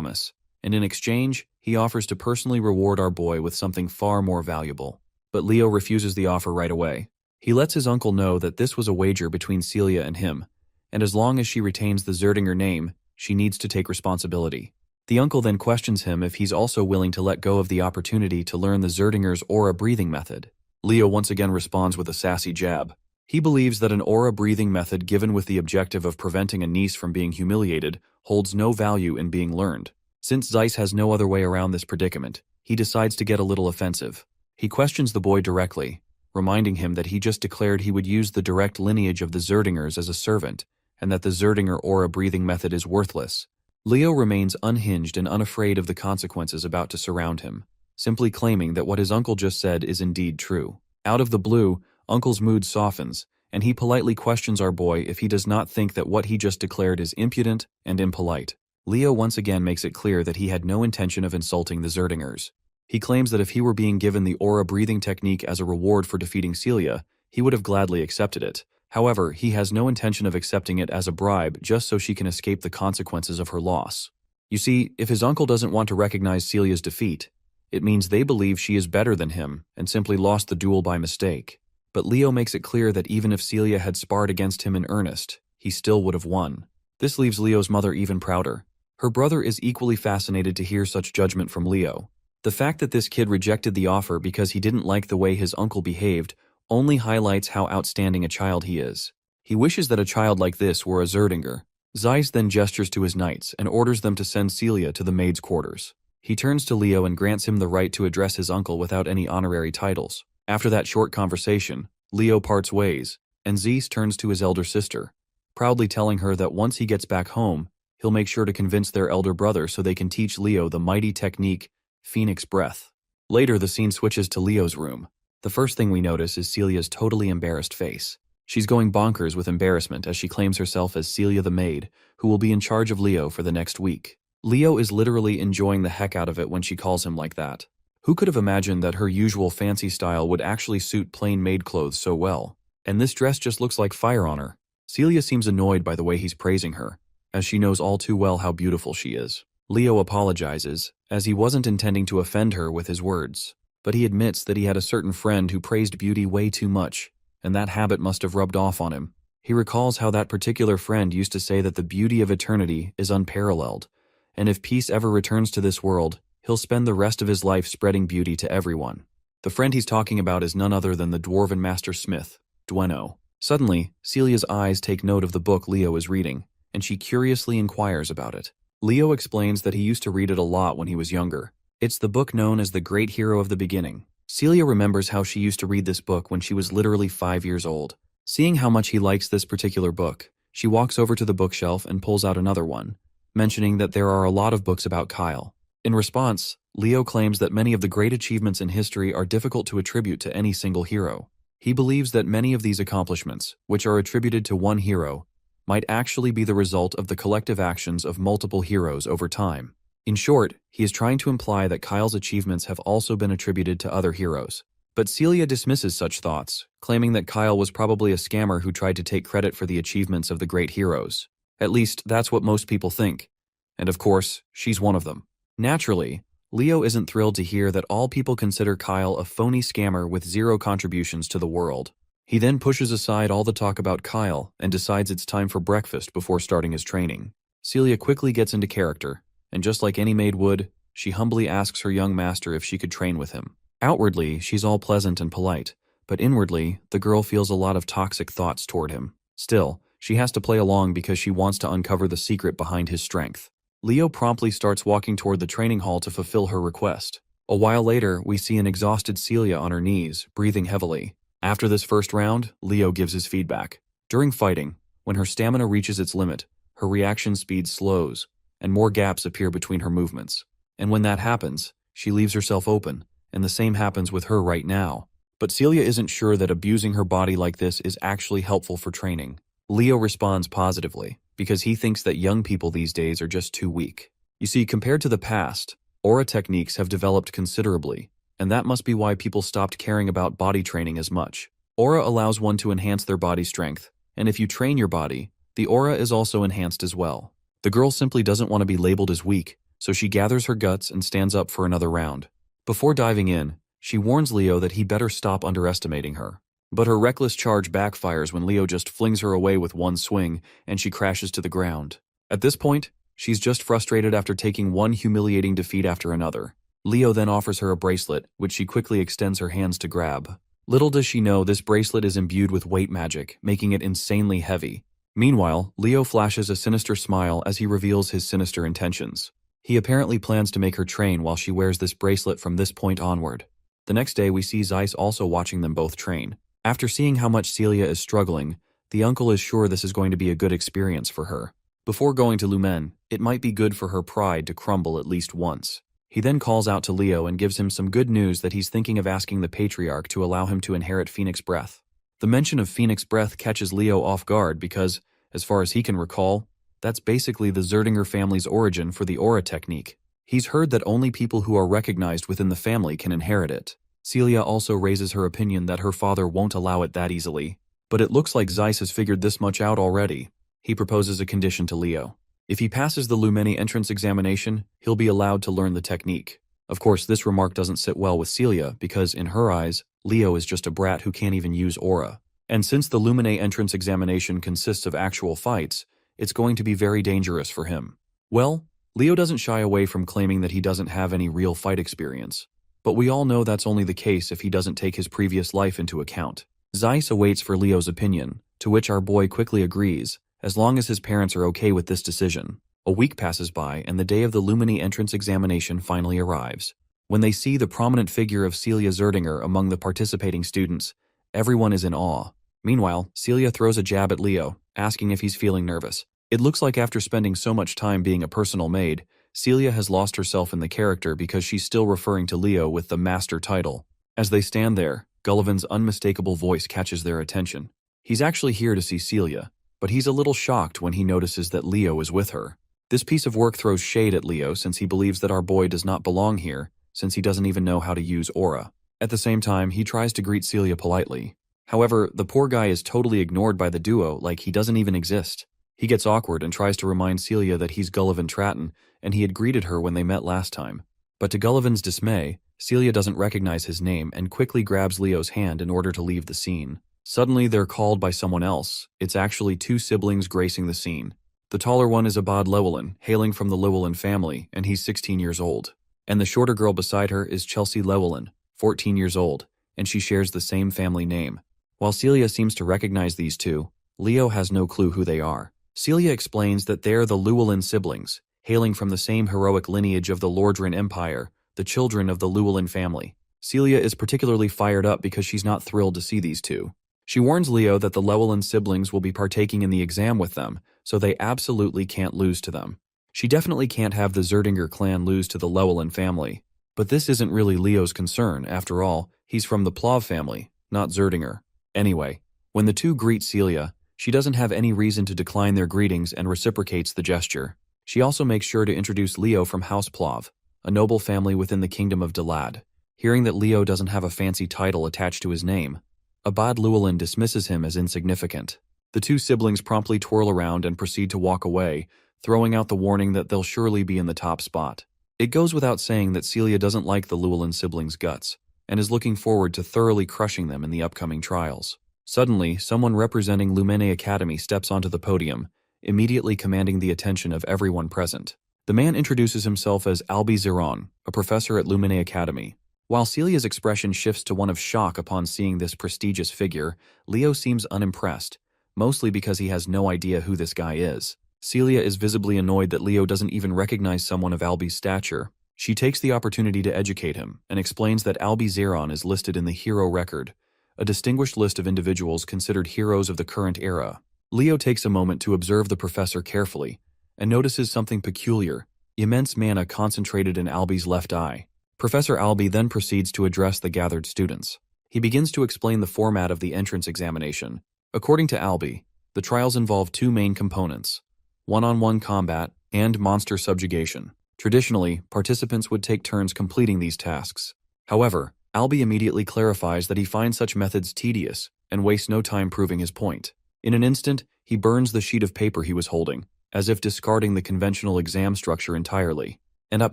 promise, and in exchange, he offers to personally reward our boy with something far more valuable. But Leo refuses the offer right away. He lets his uncle know that this was a wager between Celia and him, and as long as she retains the Zerdinger name, she needs to take responsibility. The uncle then questions him if he's also willing to let go of the opportunity to learn the Zerdinger's aura breathing method. Leo once again responds with a sassy jab. He believes that an aura breathing method given with the objective of preventing a niece from being humiliated holds no value in being learned. Since Zeiss has no other way around this predicament, he decides to get a little offensive. He questions the boy directly, reminding him that he just declared he would use the direct lineage of the Zerdingers as a servant, and that the Zerdinger aura breathing method is worthless. Leo remains unhinged and unafraid of the consequences about to surround him, simply claiming that what his uncle just said is indeed true. Out of the blue, Uncle's mood softens, and he politely questions our boy if he does not think that what he just declared is impudent and impolite. Leo once again makes it clear that he had no intention of insulting the Zerdingers. He claims that if he were being given the aura breathing technique as a reward for defeating Celia, he would have gladly accepted it. However, he has no intention of accepting it as a bribe just so she can escape the consequences of her loss. You see, if his uncle doesn't want to recognize Celia's defeat, it means they believe she is better than him and simply lost the duel by mistake. But Leo makes it clear that even if Celia had sparred against him in earnest, he still would have won. This leaves Leo's mother even prouder. Her brother is equally fascinated to hear such judgment from Leo. The fact that this kid rejected the offer because he didn't like the way his uncle behaved only highlights how outstanding a child he is. He wishes that a child like this were a Zerdinger. Zeiss then gestures to his knights and orders them to send Celia to the maid's quarters. He turns to Leo and grants him the right to address his uncle without any honorary titles. After that short conversation, Leo parts ways, and Zeiss turns to his elder sister, proudly telling her that once he gets back home, he'll make sure to convince their elder brother so they can teach Leo the mighty technique, Phoenix Breath. Later, the scene switches to Leo's room. The first thing we notice is Celia's totally embarrassed face. She's going bonkers with embarrassment as she claims herself as Celia the maid, who will be in charge of Leo for the next week. Leo is literally enjoying the heck out of it when she calls him like that. Who could have imagined that her usual fancy style would actually suit plain maid clothes so well? And this dress just looks like fire on her. Celia seems annoyed by the way he's praising her, as she knows all too well how beautiful she is. Leo apologizes, as he wasn't intending to offend her with his words, but he admits that he had a certain friend who praised beauty way too much, and that habit must have rubbed off on him. He recalls how that particular friend used to say that the beauty of eternity is unparalleled, and if peace ever returns to this world, he'll spend the rest of his life spreading beauty to everyone. The friend he's talking about is none other than the Dwarven Master Smith, Dweno. Suddenly, Celia's eyes take note of the book Leo is reading, and she curiously inquires about it. Leo explains that he used to read it a lot when he was younger. It's the book known as The Great Hero of the Beginning. Celia remembers how she used to read this book when she was literally 5 years old. Seeing how much he likes this particular book, she walks over to the bookshelf and pulls out another one, mentioning that there are a lot of books about Kyle. In response, Leo claims that many of the great achievements in history are difficult to attribute to any single hero. He believes that many of these accomplishments, which are attributed to one hero, might actually be the result of the collective actions of multiple heroes over time. In short, he is trying to imply that Kyle's achievements have also been attributed to other heroes. But Celia dismisses such thoughts, claiming that Kyle was probably a scammer who tried to take credit for the achievements of the great heroes. At least, that's what most people think. And of course, she's one of them. Naturally, Leo isn't thrilled to hear that all people consider Kyle a phony scammer with zero contributions to the world. He then pushes aside all the talk about Kyle and decides it's time for breakfast before starting his training. Celia quickly gets into character, and just like any maid would, she humbly asks her young master if she could train with him. Outwardly, she's all pleasant and polite, but inwardly, the girl feels a lot of toxic thoughts toward him. Still, she has to play along because she wants to uncover the secret behind his strength. Leo promptly starts walking toward the training hall to fulfill her request. A while later, we see an exhausted Celia on her knees, breathing heavily. After this first round, Leo gives his feedback. During fighting, when her stamina reaches its limit, her reaction speed slows, and more gaps appear between her movements. And when that happens, she leaves herself open, and the same happens with her right now. But Celia isn't sure that abusing her body like this is actually helpful for training. Leo responds positively, because he thinks that young people these days are just too weak. You see, compared to the past, aura techniques have developed considerably, and that must be why people stopped caring about body training as much. Aura allows one to enhance their body strength, and if you train your body, the aura is also enhanced as well. The girl simply doesn't want to be labeled as weak, so she gathers her guts and stands up for another round. Before diving in, she warns Leo that he better stop underestimating her. But her reckless charge backfires when Leo just flings her away with one swing and she crashes to the ground. At this point, she's just frustrated after taking one humiliating defeat after another. Leo then offers her a bracelet, which she quickly extends her hands to grab. Little does she know this bracelet is imbued with weight magic, making it insanely heavy. Meanwhile, Leo flashes a sinister smile as he reveals his sinister intentions. He apparently plans to make her train while she wears this bracelet from this point onward. The next day we see Zeiss also watching them both train. After seeing how much Celia is struggling, the uncle is sure this is going to be a good experience for her. Before going to Lumen, it might be good for her pride to crumble at least once. He then calls out to Leo and gives him some good news that he's thinking of asking the Patriarch to allow him to inherit Phoenix Breath. The mention of Phoenix Breath catches Leo off guard because, as far as he can recall, that's basically the Zerdinger family's origin for the aura technique. He's heard that only people who are recognized within the family can inherit it. Celia also raises her opinion that her father won't allow it that easily. But it looks like Zeiss has figured this much out already. He proposes a condition to Leo. If he passes the Lumene entrance examination, he'll be allowed to learn the technique. Of course, this remark doesn't sit well with Celia because, in her eyes, Leo is just a brat who can't even use aura. And since the Lumene entrance examination consists of actual fights, it's going to be very dangerous for him. Well, Leo doesn't shy away from claiming that he doesn't have any real fight experience. But we all know that's only the case if he doesn't take his previous life into account. Zeiss awaits for Leo's opinion, to which our boy quickly agrees, as long as his parents are okay with this decision. A week passes by and the day of the Lumene entrance examination finally arrives. When they see the prominent figure of Celia Zerdinger among the participating students, everyone is in awe. Meanwhile, Celia throws a jab at Leo, asking if he's feeling nervous. It looks like after spending so much time being a personal maid, Celia has lost herself in the character because she's still referring to Leo with the master title. As they stand there, Gullivan's unmistakable voice catches their attention. He's actually here to see Celia, but he's a little shocked when he notices that Leo is with her. This piece of work throws shade at Leo since he believes that our boy does not belong here, since he doesn't even know how to use aura. At the same time, he tries to greet Celia politely. However, the poor guy is totally ignored by the duo like he doesn't even exist. He gets awkward and tries to remind Celia that he's Gullivan Tratton and he had greeted her when they met last time. But to Gullivan's dismay, Celia doesn't recognize his name and quickly grabs Leo's hand in order to leave the scene. Suddenly, they're called by someone else. It's actually two siblings gracing the scene. The taller one is Abad Llewellyn, hailing from the Llewellyn family, and he's 16 years old. And the shorter girl beside her is Chelsea Llewellyn, 14 years old, and she shares the same family name. While Celia seems to recognize these two, Leo has no clue who they are. Celia explains that they're the Llewellyn siblings, hailing from the same heroic lineage of the Lordran Empire, the children of the Llewellyn family. Celia is particularly fired up because she's not thrilled to see these two. She warns Leo that the Llewellyn siblings will be partaking in the exam with them, so they absolutely can't lose to them. She definitely can't have the Zerdinger clan lose to the Llewellyn family. But this isn't really Leo's concern, after all, he's from the Plav family, not Zerdinger. Anyway, when the two greet Celia, she doesn't have any reason to decline their greetings and reciprocates the gesture. She also makes sure to introduce Leo from House Plav, a noble family within the kingdom of Dalad. Hearing that Leo doesn't have a fancy title attached to his name, Abad Llewellyn dismisses him as insignificant. The two siblings promptly twirl around and proceed to walk away, throwing out the warning that they'll surely be in the top spot. It goes without saying that Celia doesn't like the Llewellyn siblings' guts, and is looking forward to thoroughly crushing them in the upcoming trials. Suddenly, someone representing Lumene Academy steps onto the podium, immediately commanding the attention of everyone present. The man introduces himself as Albi Ziron, a professor at Lumene Academy. While Celia's expression shifts to one of shock upon seeing this prestigious figure, Leo seems unimpressed, mostly because he has no idea who this guy is. Celia is visibly annoyed that Leo doesn't even recognize someone of Albi's stature. She takes the opportunity to educate him and explains that Albi Ziron is listed in the Hero Record, a distinguished list of individuals considered heroes of the current era. Leo takes a moment to observe the professor carefully and notices something peculiar: immense mana concentrated in Albi's left eye. Professor Albi then proceeds to address the gathered students. He begins to explain the format of the entrance examination. According to Albi, the trials involve two main components: one-on-one combat and monster subjugation. Traditionally, participants would take turns completing these tasks. However, Albi immediately clarifies that he finds such methods tedious and wastes no time proving his point. In an instant, he burns the sheet of paper he was holding, as if discarding the conventional exam structure entirely. And up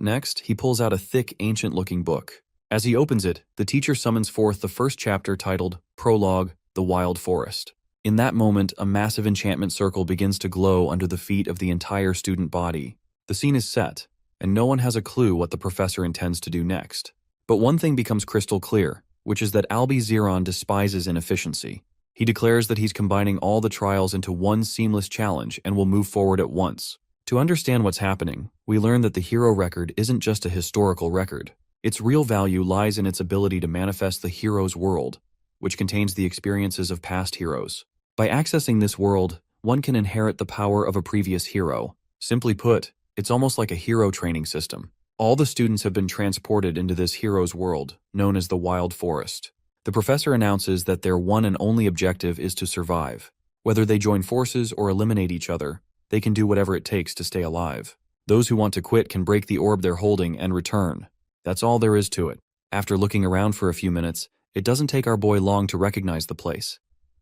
next, he pulls out a thick, ancient-looking book. As he opens it, the teacher summons forth the first chapter titled Prologue, The Wild Forest. In that moment, a massive enchantment circle begins to glow under the feet of the entire student body. The scene is set, and no one has a clue what the professor intends to do next. But one thing becomes crystal clear, which is that Albi Zeron despises inefficiency. He declares that he's combining all the trials into one seamless challenge and will move forward at once. To understand what's happening, we learn that the hero record isn't just a historical record. Its real value lies in its ability to manifest the hero's world, which contains the experiences of past heroes. By accessing this world, one can inherit the power of a previous hero. Simply put, it's almost like a hero training system. All the students have been transported into this hero's world, known as the Wild Forest. The professor announces that their one and only objective is to survive. Whether they join forces or eliminate each other, they can do whatever it takes to stay alive. Those who want to quit can break the orb they're holding and return. That's all there is to it. After looking around for a few minutes, it doesn't take our boy long to recognize the place.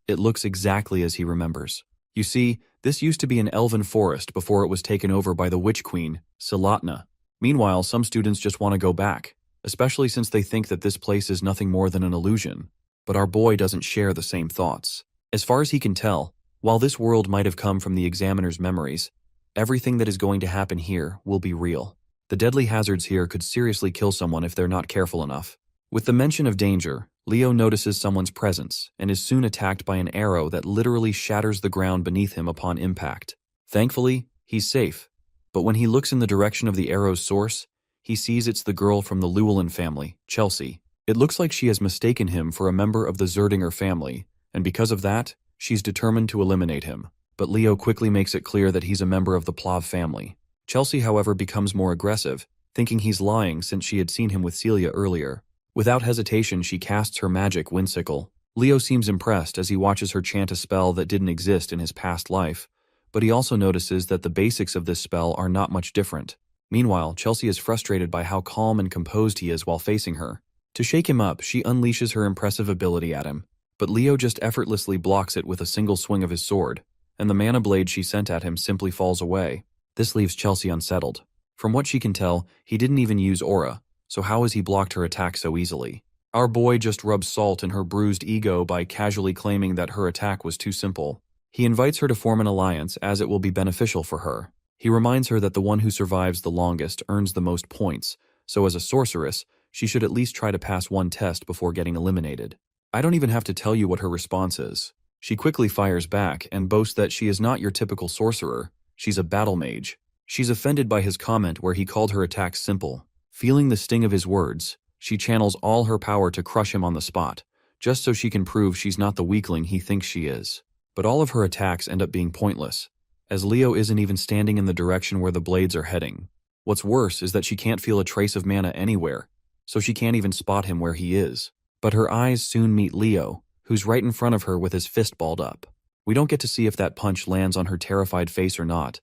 It looks exactly as he remembers. You see, this used to be an elven forest before it was taken over by the witch queen, Silatna. Meanwhile, some students just want to go back, especially since they think that this place is nothing more than an illusion. But our boy doesn't share the same thoughts. As far as he can tell, while this world might have come from the examiner's memories, everything that is going to happen here will be real. The deadly hazards here could seriously kill someone if they're not careful enough. With the mention of danger, Leo notices someone's presence and is soon attacked by an arrow that literally shatters the ground beneath him upon impact. Thankfully, he's safe. But when he looks in the direction of the arrow's source, he sees it's the girl from the Llewellyn family, Chelsea. It looks like she has mistaken him for a member of the Zerdinger family, and because of that, she's determined to eliminate him. But Leo quickly makes it clear that he's a member of the Plav family. Chelsea, however, becomes more aggressive, thinking he's lying since she had seen him with Celia earlier. Without hesitation, she casts her magic Windsickle. Leo seems impressed as he watches her chant a spell that didn't exist in his past life, but he also notices that the basics of this spell are not much different. Meanwhile, Chelsea is frustrated by how calm and composed he is while facing her. To shake him up, she unleashes her impressive ability at him, but Leo just effortlessly blocks it with a single swing of his sword, and the mana blade she sent at him simply falls away. This leaves Chelsea unsettled. From what she can tell, he didn't even use aura, so how has he blocked her attack so easily? Our boy just rubs salt in her bruised ego by casually claiming that her attack was too simple. He invites her to form an alliance as it will be beneficial for her. He reminds her that the one who survives the longest earns the most points, so as a sorceress, she should at least try to pass one test before getting eliminated. I don't even have to tell you what her response is. She quickly fires back and boasts that she is not your typical sorcerer. She's a battle mage. She's offended by his comment where he called her attack simple. Feeling the sting of his words, she channels all her power to crush him on the spot, just so she can prove she's not the weakling he thinks she is. But all of her attacks end up being pointless, as Leo isn't even standing in the direction where the blades are heading. What's worse is that she can't feel a trace of mana anywhere, so she can't even spot him where he is. But her eyes soon meet Leo, who's right in front of her with his fist balled up. We don't get to see if that punch lands on her terrified face or not,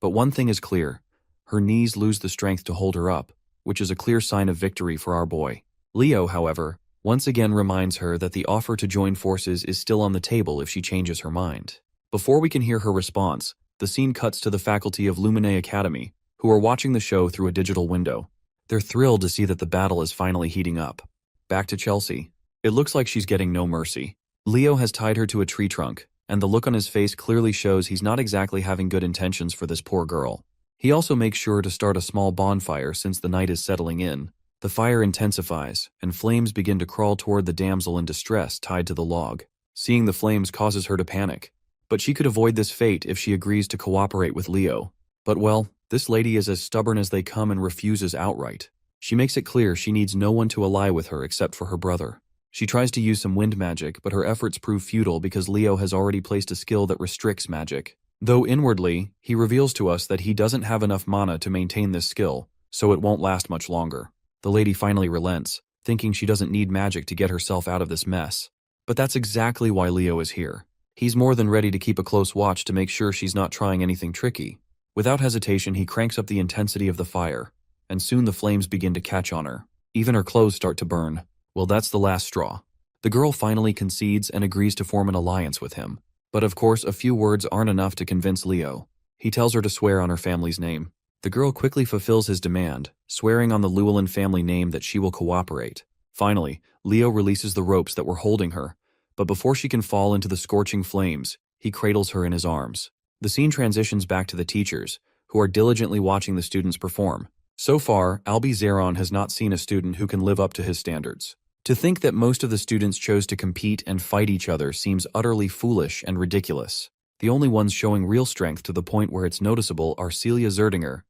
but one thing is clear. Her knees lose the strength to hold her up, which is a clear sign of victory for our boy. Leo, however, once again reminds her that the offer to join forces is still on the table if she changes her mind. Before we can hear her response, the scene cuts to the faculty of Luminae Academy, who are watching the show through a digital window. They're thrilled to see that the battle is finally heating up. Back to Chelsea. It looks like she's getting no mercy. Leo has tied her to a tree trunk, and the look on his face clearly shows he's not exactly having good intentions for this poor girl. He also makes sure to start a small bonfire since the night is settling in. The fire intensifies, and flames begin to crawl toward the damsel in distress tied to the log. Seeing the flames causes her to panic, but she could avoid this fate if she agrees to cooperate with Leo. But well, this lady is as stubborn as they come and refuses outright. She makes it clear she needs no one to ally with her except for her brother. She tries to use some wind magic, but her efforts prove futile because Leo has already placed a skill that restricts magic. Though inwardly, he reveals to us that he doesn't have enough mana to maintain this skill, so it won't last much longer. The lady finally relents, thinking she doesn't need magic to get herself out of this mess. But that's exactly why Leo is here. He's more than ready to keep a close watch to make sure she's not trying anything tricky. Without hesitation, he cranks up the intensity of the fire, and soon the flames begin to catch on her. Even her clothes start to burn. Well, that's the last straw. The girl finally concedes and agrees to form an alliance with him. But of course, a few words aren't enough to convince Leo. He tells her to swear on her family's name. The girl quickly fulfills his demand, swearing on the Llewellyn family name that she will cooperate. Finally, Leo releases the ropes that were holding her, but before she can fall into the scorching flames, he cradles her in his arms. The scene transitions back to the teachers, who are diligently watching the students perform. So far, Albi Zeron has not seen a student who can live up to his standards. To think that most of the students chose to compete and fight each other seems utterly foolish and ridiculous. The only ones showing real strength to the point where it's noticeable are Celia Zerdinger,